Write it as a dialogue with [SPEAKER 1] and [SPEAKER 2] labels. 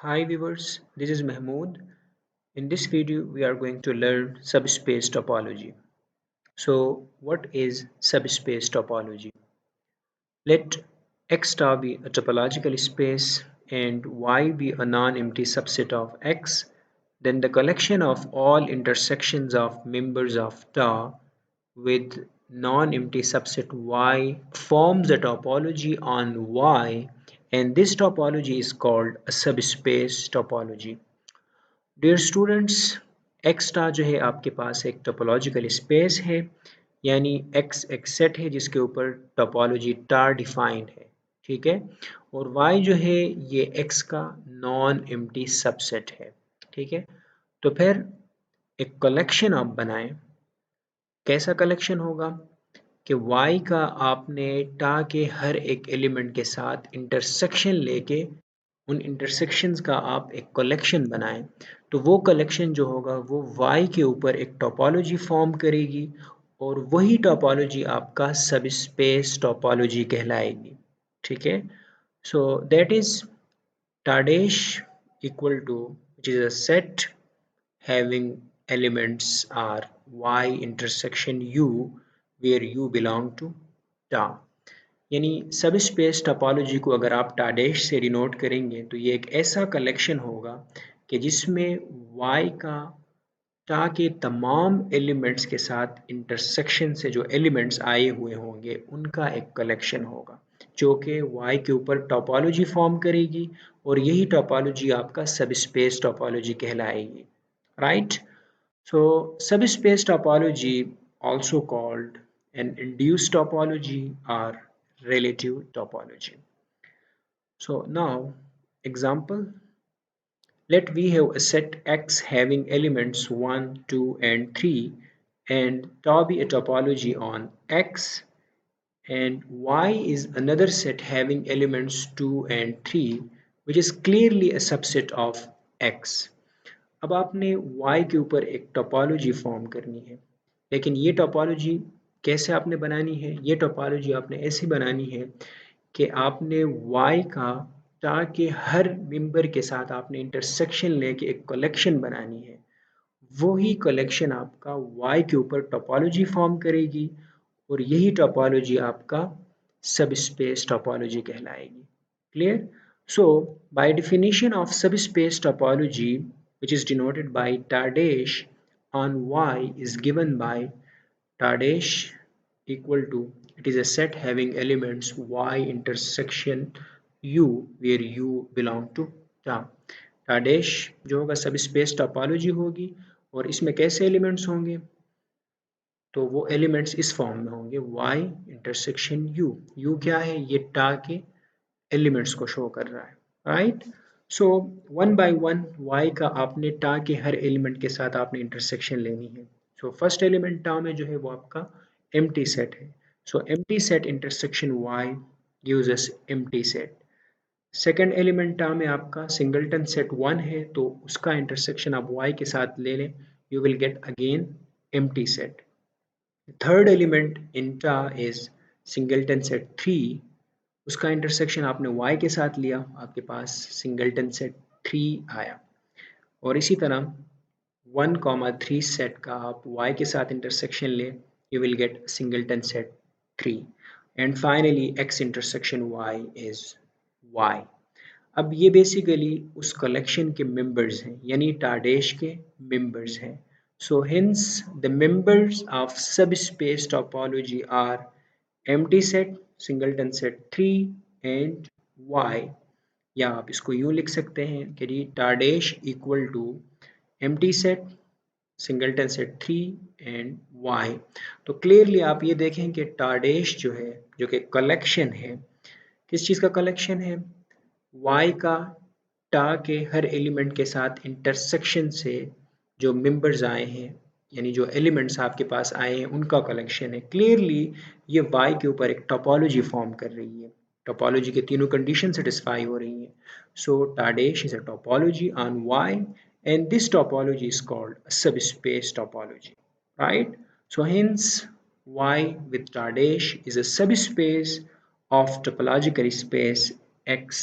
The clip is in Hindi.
[SPEAKER 1] Hi viewers, this is Mahmood. In this video, we are going to learn subspace topology. So, what is subspace topology? Let X star be a topological space and Y be a non-empty subset of X. Then the collection of all intersections of members of tau with non-empty subset Y forms a topology on Y, and this topology is called a subspace topology. Dear students x star जो है आपके पास एक टोपोलॉजिकल स्पेस है यानी एक्स एक सेट है जिसके ऊपर टोपोलॉजी टार डिफाइंड है ठीक है और वाई जो है ये एक्स का नॉन एम्प्टी सबसेट है ठीक है तो फिर एक कलेक्शन आप बनाएं कैसा कलेक्शन होगा कि y का आपने टा के हर एक एलिमेंट के साथ इंटरसेक्शन लेके उन इंटरसेक्शंस का आप एक कलेक्शन बनाएं तो वो कलेक्शन जो होगा वो y के ऊपर एक टोपोलॉजी फॉर्म करेगी और वही टोपोलॉजी आपका सब स्पेस टोपोलॉजी कहलाएगी ठीक है so that is tau dash equal to which is a set having elements are y intersection u where u belong to ta यानी सब स्पेस टोपोलॉजी को अगर आप टाडेश से डिनोट करेंगे तो ये एक ऐसा कलेक्शन होगा कि जिसमें y का टा के तमाम एलिमेंट्स के साथ इंटरसेक्शन से जो एलिमेंट्स आए हुए होंगे उनका एक कलेक्शन होगा जो कि y के ऊपर टोपोलॉजी फॉर्म करेगी और यही टोपोलॉजी आपका सब स्पेस टोपोलॉजी कहलाएगी right so subspace topology, also called an induced topology or relative topology. So now, example, let V have a set X having elements 1, 2 and 3 and tau be a topology on X and Y is another set having elements 2 and 3 which is clearly a subset of X. अब आपने y के ऊपर एक टोपोलॉजी फॉर्म करनी है लेकिन ये टोपोलॉजी कैसे आपने बनानी है ये टोपोलॉजी आपने ऐसी बनानी है कि आपने y का टा के हर मेंबर के साथ आपने इंटरसेक्शन लेके एक कलेक्शन बनानी है वही कलेक्शन आपका y के ऊपर टोपोलॉजी फॉर्म करेगी और यही टोपोलॉजी आपका सबस्पेस टोपोलॉजी कहलाएगी clear so by definition of subspace topology which is denoted by Tardash on Y is given by Tardash equal to it is a set having elements Y intersection U where U belong to Ta. Tardash जो होगा सब स्पेस टोपोलॉजी होगी और इसमें कैसे एलिमेंट्स होंगे तो वो एलिमेंट्स इस फॉर्म में होंगे y इंटरसेक्शन u क्या है ये टा के एलिमेंट्स को शो कर रहा है right so one by one y का आपने टा के हर एलिमेंट के साथ आपने इंटरसेक्शन लेनी है सो फर्स्ट एलिमेंट टा में जो है वो आपका एम्प्टी सेट है सो empty set intersection y gives us empty set second element टा में आपका सिंगलटन सेट 1 है तो उसका इंटरसेक्शन आप y के साथ ले लें you will get again empty set third element in टा इज सिंगलटन सेट 3 उसका इंटरसेक्शन आपने y के साथ लिया आपके पास सिंगलटन सेट 3 आया और इसी तरह 1,3 सेट का आप y के साथ इंटरसेक्शन ले you will get singleton set 3 and finally x intersection y is y अब ये बेसिकली उस कलेक्शन के मेंबर्स हैं यानी टाडेश के मेंबर्स हैं so hence the members of subspace topology are empty set singleton set 3 and y या आप इसको यूं लिख सकते हैं कि tau dash equal to empty set singleton set 3 and y तो क्लियरली आप ये देखें कि टाडेश जो है जो कि कलेक्शन है किस चीज़ का कलेक्शन है y का टा के हर एलिमेंट के साथ इंटरसेक्शन से जो मेंबर्स आए हैं यानी जो एलिमेंट्स आपके पास आए हैं उनका कलेक्शन है क्लियरली ये y के ऊपर एक टोपोलॉजी फॉर्म कर रही है टोपोलॉजी के तीनों कंडीशन सेटिस्फाई हो रही हैं so tau dash is a topology on y and this topology is called a subspace topology right so hence y with Tardash is a subspace of topological space x